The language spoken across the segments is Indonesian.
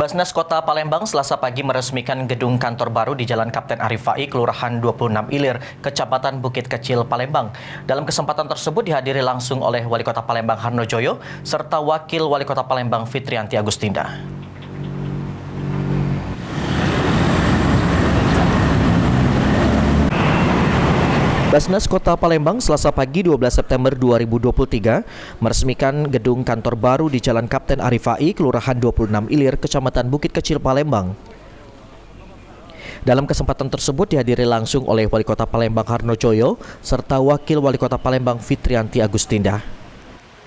Basnas Kota Palembang Selasa pagi meresmikan gedung kantor baru di Jalan Kapten Arif Fai, Kelurahan 26 Ilir, Kecamatan Bukit Kecil, Palembang. Dalam kesempatan tersebut dihadiri langsung oleh Wali Kota Palembang Harnojoyo serta Wakil Wali Kota Palembang Fitrianti Agustinda. Basnas Kota Palembang Selasa pagi 12 September 2023 meresmikan gedung kantor baru di Jalan Kapten Arif Fai, Kelurahan 26 Ilir, Kecamatan Bukit Kecil, Palembang. Dalam kesempatan tersebut dihadiri langsung oleh Wali Kota Palembang Harnojoyo serta Wakil Wali Kota Palembang Fitrianti Agustinda.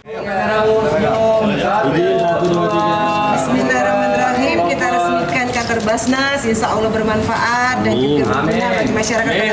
Bismillahirrahmanirrahim, kita resmikan kantor Basnas, insya Allah bermanfaat dan juga berguna bagi masyarakat.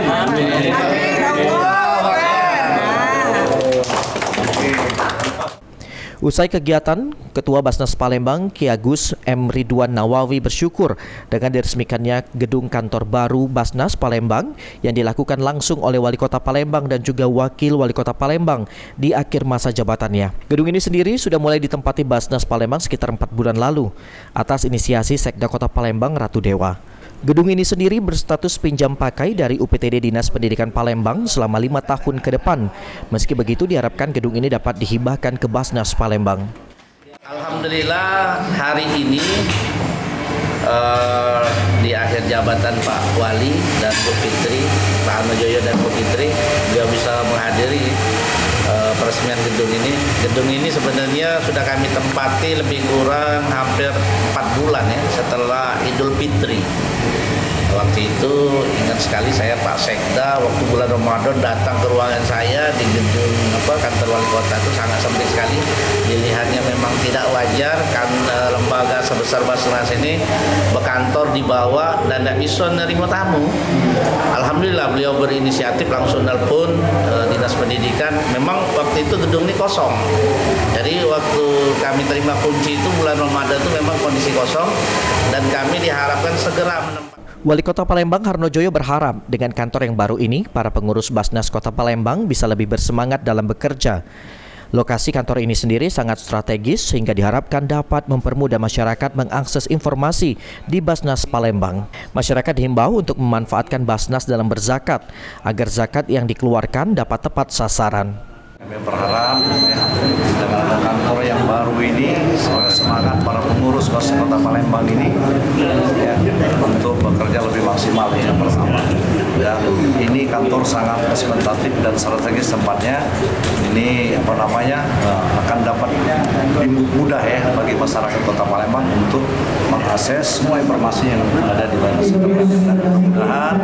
Usai kegiatan, Ketua Basnas Palembang Ki Agus M. Ridwan Nawawi bersyukur dengan diresmikannya gedung kantor baru Basnas Palembang yang dilakukan langsung oleh Wali Kota Palembang dan juga Wakil Wali Kota Palembang di akhir masa jabatannya. Gedung ini sendiri sudah mulai ditempati Basnas Palembang sekitar 4 bulan lalu atas inisiasi Sekda Kota Palembang Ratu Dewa. Gedung ini sendiri berstatus pinjam pakai dari UPTD Dinas Pendidikan Palembang selama 5 tahun ke depan. Meski begitu diharapkan gedung ini dapat dihibahkan ke Basnas Palembang. Alhamdulillah hari ini di akhir jabatan Pak Wali dan Bu Fitri, Pak Harnojoyo dan Bu Fitri, beliau bisa menghadiri peresmian gedung ini. Gedung ini sebenarnya sudah kami tempati lebih kurang hampir 4 bulan ya setelah Idul Fitri. Waktu itu ingat sekali saya Pak Sekda waktu bulan Ramadan datang ke ruangan saya di gedung kantor wali kota itu sangat sempit sekali. Dilihatnya memang tidak wajar kan lembaga sebesar Basnas ini berkantor di bawah dan tidak bisa menerima tamu. Alhamdulillah beliau berinisiatif langsung nelpon Dinas Pendidikan. Memang waktu itu gedung ini kosong. Jadi waktu kami terima kunci itu bulan Ramadan itu memang kondisi kosong dan kami diharapkan segera menempati. Wali Kota Palembang Harnojoyo berharap dengan kantor yang baru ini, para pengurus Basnas Kota Palembang bisa lebih bersemangat dalam bekerja. Lokasi kantor ini sendiri sangat strategis sehingga diharapkan dapat mempermudah masyarakat mengakses informasi di Basnas Palembang. Masyarakat dihimbau untuk memanfaatkan Basnas dalam berzakat agar zakat yang dikeluarkan dapat tepat sasaran. Kami berharap dengan kantor yang baru ini semangat para pengurus Basnas Kota Palembang ini untuk bekerja lebih maksimal yang pertama. Dan ini kantor sangat representatif dan strategis tempatnya. Ini akan dapat mudah ya bagi masyarakat Kota Palembang untuk mengakses semua informasi yang ada di Basnas Kota Palembang. Dan mudah-mudahan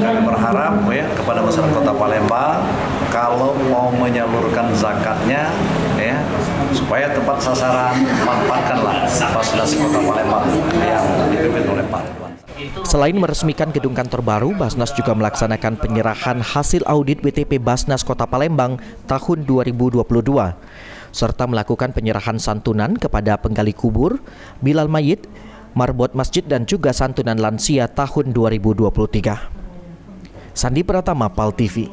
kami berharap kepada masyarakat Kota Palembang kalau mau menyalurkan zakatnya supaya tepat sasaran, manfaatkanlah Basnas Kota Palembang yang dipimpin oleh Pak Ridwan. Selain meresmikan gedung kantor baru, Basnas juga melaksanakan penyerahan hasil audit WTP Basnas Kota Palembang tahun 2022 serta melakukan penyerahan santunan kepada penggali kubur, bilal mayit, marbot masjid dan juga santunan lansia tahun 2023. Sandi Pratama, PAL TV.